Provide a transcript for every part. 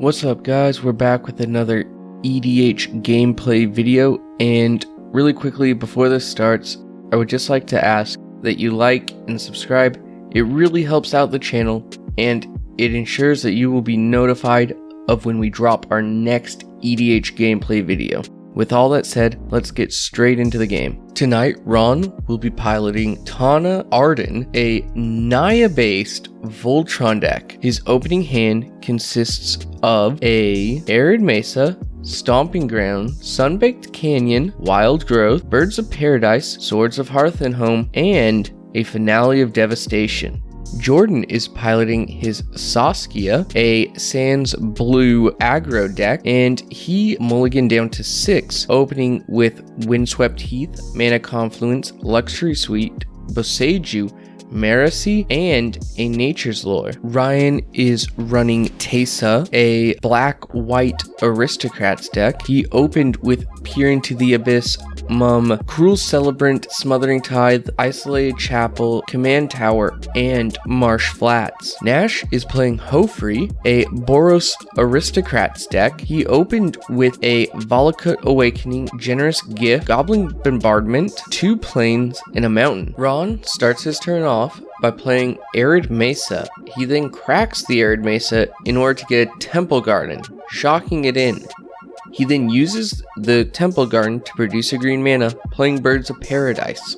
What's up guys, we're back with another EDH gameplay video, and really quickly before this starts, I would just like to ask that you like and subscribe. It really helps out the channel, and it ensures that you will be notified of when we drop our next EDH gameplay video. With all that said, let's get straight into the game. Tonight, Ron will be piloting Tana Ardenn, a Naya-based Voltron deck. His opening hand consists of a Arid Mesa, Stomping Ground, Sunbaked Canyon, Wild Growth, Birds of Paradise, Swords of Hearth and Home, and a Finale of Devastation. Jordan is piloting his Saskia, a Sans Blue aggro deck, and he mulliganed down to 6, opening with Windswept Heath, Mana Confluence, Luxury Suite, Boseiju, Marasi, and a Nature's Lore. Ryan is running Teysa, a black-white aristocrats deck. He opened with Peer into the Abyss, Cruel Celebrant, Smothering Tithe, Isolated Chapel, Command Tower, and Marsh Flats. Nash is playing Hofri, a Boros Aristocrats deck. He opened with a Valakut Awakening, Generous Gift, Goblin Bombardment, 2 Plains, and a Mountain. Ron starts his turn off by playing Arid Mesa. He then cracks the Arid Mesa in order to get a Temple Garden, shocking it in. He then uses the Temple Garden to produce a green mana, playing Birds of Paradise.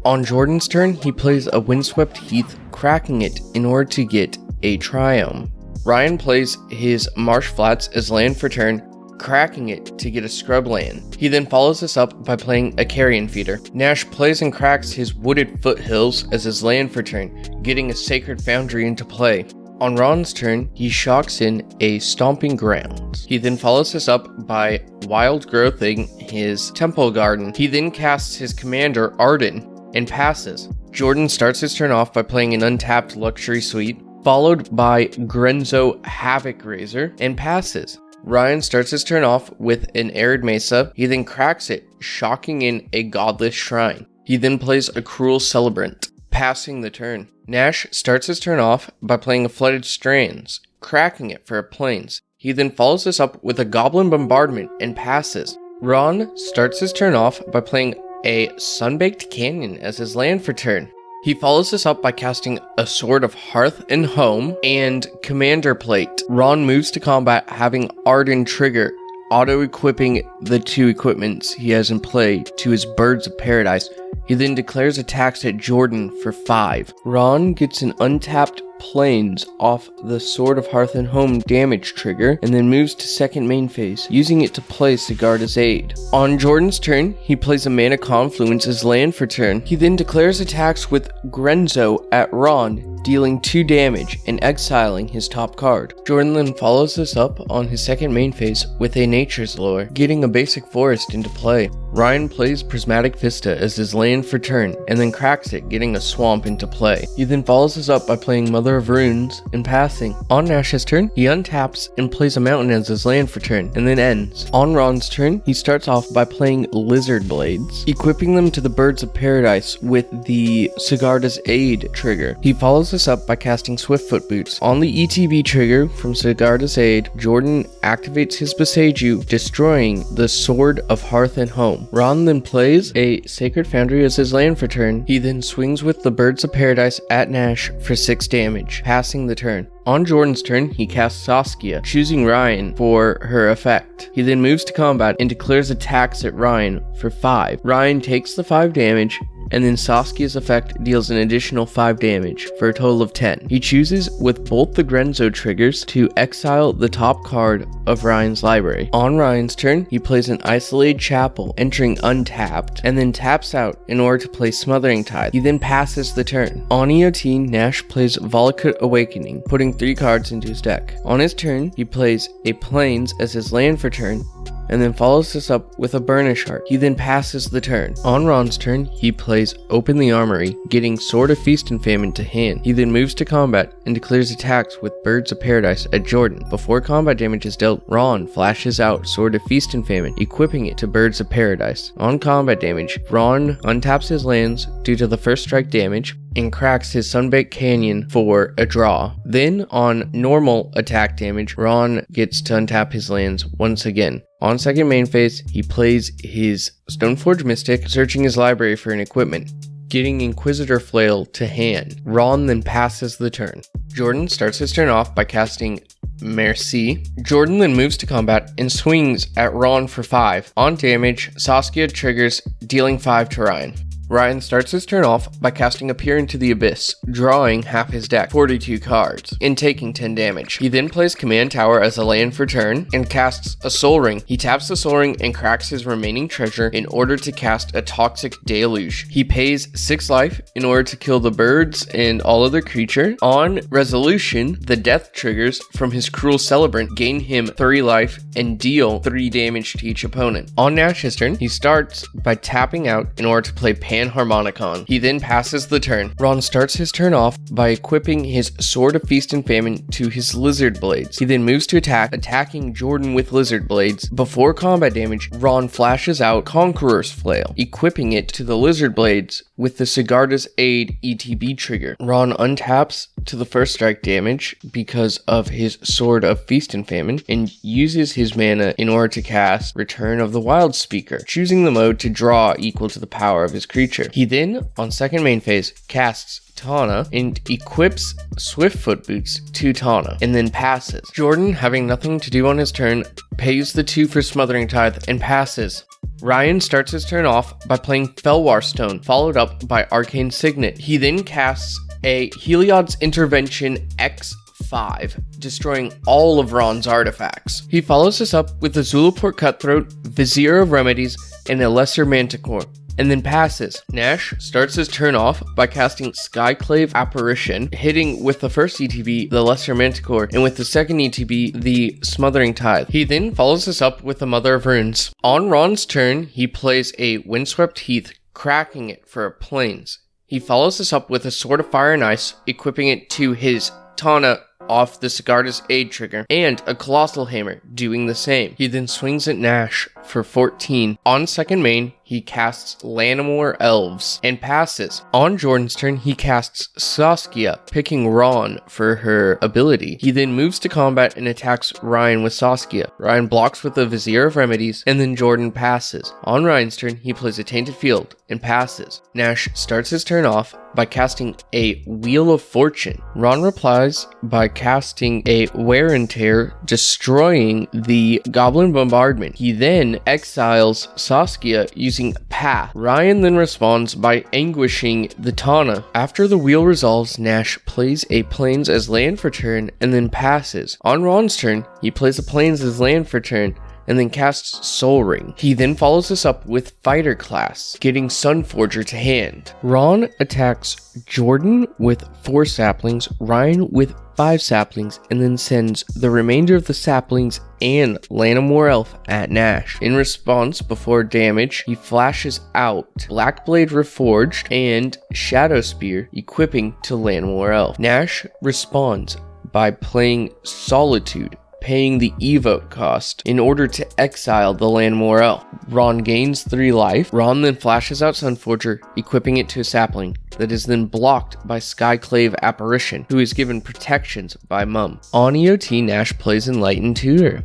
On Jordan's turn, he plays a Windswept Heath, cracking it in order to get a Triome. Ryan plays his Marsh Flats as land for turn, cracking it to get a Scrub land. He then follows this up by playing a Carrion Feeder. Nash plays and cracks his Wooded Foothills as his land for turn, getting a Sacred Foundry into play. On Ron's turn, he shocks in a Stomping Grounds. He then follows this up by Wild Growthing his Temple Garden. He then casts his commander, Ardenn, and passes. Jordan starts his turn off by playing an untapped Luxury Suite, followed by Grenzo Havoc Razor, and passes. Ryan starts his turn off with an Arid Mesa. He then cracks it, shocking in a Godless Shrine. He then plays a Cruel Celebrant, passing the turn. Nash starts his turn off by playing a Flooded Strands, cracking it for a Plains. He then follows this up with a Goblin Bombardment and passes. Ron starts his turn off by playing a Sunbaked Canyon as his land for turn. He follows this up by casting a Sword of Hearth and Home and Commander Plate. Ron moves to combat, having Ardenn trigger, auto-equipping the 2 equipments he has in play to his Birds of Paradise. He then declares attacks at Jordan for 5. Ron gets an untapped Plains off the Sword of Hearth and Home damage trigger, and then moves to second main phase, using it to play Sigarda's Aid. On Jordan's turn, he plays a Mana Confluence as land for turn. He then declares attacks with Grenzo at Ron, dealing 2 damage and exiling his top card. Jordan then follows this up on his second main phase with a Nature's Lore, getting a basic forest into play. Ryan plays Prismatic Vista as his land for turn, and then cracks it, getting a swamp into play. He then follows this up by playing Mother of Runes and passing. On Nash's turn, he untaps and plays a mountain as his land for turn, and then ends. On Ron's turn, he starts off by playing Lizard Blades, equipping them to the Birds of Paradise with the Sigarda's Aid trigger. He follows this up by casting Swiftfoot Boots. On the ETB trigger from Sigarda's Aid, Jordan activates his Boseiju, destroying the Sword of Hearth and Home. Ron then plays a Sacred Foundry as his land for turn. He then swings with the Birds of Paradise at Nash for 6 damage, passing the turn. On Jordan's turn, he casts Saskia, choosing Ryan for her effect. He then moves to combat and declares attacks at Ryan for 5. Ryan takes the 5 damage, and then Saskia's effect deals an additional 5 damage for a total of 10. He chooses with both the Grenzo triggers to exile the top card of Ryan's library. On Ryan's turn, he plays an Isolated Chapel, entering untapped, and then taps out in order to play Smothering Tithe. He then passes the turn. On EOT, Nash plays Valakut Awakening, putting 3 cards into his deck. On his turn, he plays a Plains as his land for turn, and then follows this up with a Burnish Heart. He then passes the turn. On Ron's turn, he plays Open the Armory, getting Sword of Feast and Famine to hand. He then moves to combat and declares attacks with Birds of Paradise at Jordan. Before combat damage is dealt, Ron flashes out Sword of Feast and Famine, equipping it to Birds of Paradise. On combat damage, Ron untaps his lands due to the first strike damage, and cracks his Sunbaked Canyon for a draw. Then, on normal attack damage, Ron gets to untap his lands once again. On second main phase, he plays his Stoneforge Mystic, searching his library for an equipment, getting Inquisitor Flail to hand. Ron then passes the turn. Jordan starts his turn off by casting Merci. Jordan then moves to combat and swings at Ron for 5. On damage, Saskia triggers, dealing 5 to Ryan. Ryan starts his turn off by casting Appear into the Abyss, drawing half his deck, 42 cards, and taking 10 damage. He then plays Command Tower as a land for turn, and casts a Soul Ring. He taps the Soul Ring and cracks his remaining treasure in order to cast a Toxic Deluge. He pays 6 life in order to kill the birds and all other creature. On resolution, the death triggers from his Cruel Celebrant gain him 3 life and deal 3 damage to each opponent. On Nash's turn, he starts by tapping out in order to play Panharmonicon. He then passes the turn. Ron starts his turn off by equipping his Sword of Feast and Famine to his Lizard Blades. He then moves to attack, attacking Jordan with Lizard Blades. Before combat damage, Ron flashes out Conqueror's Flail, equipping it to the Lizard Blades with the Sigarda's Aid ETB trigger. Ron untaps to the first strike damage because of his Sword of Feast and Famine, and uses his mana in order to cast Return of the Wild Speaker, choosing the mode to draw equal to the power of his creature. He then, on second main phase, casts Tana and equips Swiftfoot Boots to Tana, and then passes. Jordan, having nothing to do on his turn, pays the 2 for Smothering Tithe and passes. Ryan starts his turn off by playing Felwar Stone, followed up by Arcane Signet. He then casts a Heliod's Intervention X5, destroying all of Ron's artifacts. He follows this up with a Zulaport Cutthroat, Vizier of Remedies, and a Lesser Manticore, and then passes. Nash starts his turn off by casting Skyclave Apparition, hitting with the first ETB, the Lesser Manticore, and with the second ETB, the Smothering Tithe. He then follows this up with the Mother of Runes. On Ron's turn, he plays a Windswept Heath, cracking it for a Plains. He follows this up with a Sword of Fire and Ice, equipping it to his Tana off the Sigarda's Aid trigger, and a Colossal Hammer, doing the same. He then swings at Nash for 14. On second main, he casts Lanimore Elves and passes. On Jordan's turn, he casts Saskia, picking Ron for her ability. He then moves to combat and attacks Ryan with Saskia. Ryan blocks with the Vizier of Remedies, and then Jordan passes. On Ryan's turn, he plays a Tainted Field and passes. Nash starts his turn off by casting a Wheel of Fortune. Ron replies by casting a Wear and Tear, destroying the Goblin Bombardment. He then exiles Saskia using Path. Ryan then responds by anguishing the Tana. After the wheel resolves, Nash plays a Plains as land for turn and then passes. On Ron's turn, he plays a Plains as land for turn and then casts Soul Ring. He then follows this up with Fighter Class, getting Sunforger to hand. Ron attacks Jordan with 4 saplings, Ryan with 5 saplings, and then sends the remainder of the saplings and Lanimore Elf at Nash. In response, before damage, he flashes out Blackblade Reforged and Shadow Spear, equipping to Lanimore Elf. Nash responds by playing Solitude, paying the evoke cost in order to exile the Lanimore Elf. Ron gains 3 life. Ron then flashes out Sunforger, equipping it to a sapling that is then blocked by Skyclave Apparition, who is given protections by Mum. On EOT, Nash plays Enlightened Tutor,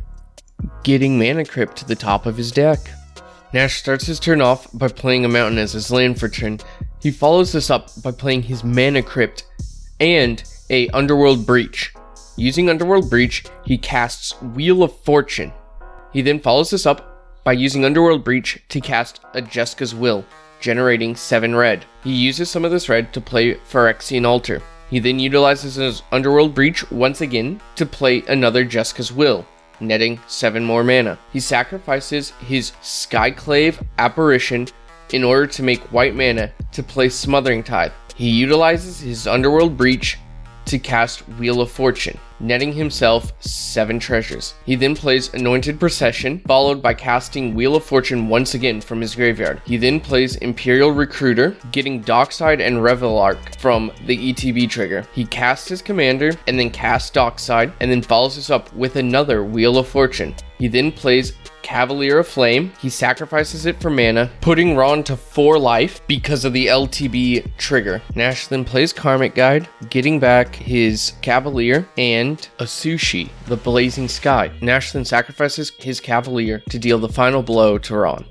getting Mana Crypt to the top of his deck. Nash starts his turn off by playing a Mountain as his land for turn. He follows this up by playing his Mana Crypt and a Underworld Breach. Using Underworld Breach, he casts Wheel of Fortune. He then follows this up by using Underworld Breach to cast a Jeska's Will, generating 7 red. He uses some of this red to play Phyrexian Altar. He then utilizes his Underworld Breach once again to play another Jeska's Will, netting 7 more mana. He sacrifices his Skyclave Apparition in order to make white mana to play Smothering Tithe. He utilizes his Underworld Breach to cast Wheel of Fortune, netting himself 7 treasures. He then plays Anointed Procession, followed by casting Wheel of Fortune once again from his graveyard. He then plays Imperial Recruiter, getting Dockside and Revelark from the ETB trigger. He casts his commander, and then casts Dockside, and then follows this up with another Wheel of Fortune. He then plays Cavalier of Flame. He sacrifices it for mana, putting Ron to 4 life because of the LTB trigger. Nash then plays Karmic Guide, getting back his Cavalier and a Sushi, the Blazing Sky. Nash then sacrifices his Cavalier to deal the final blow to Ron.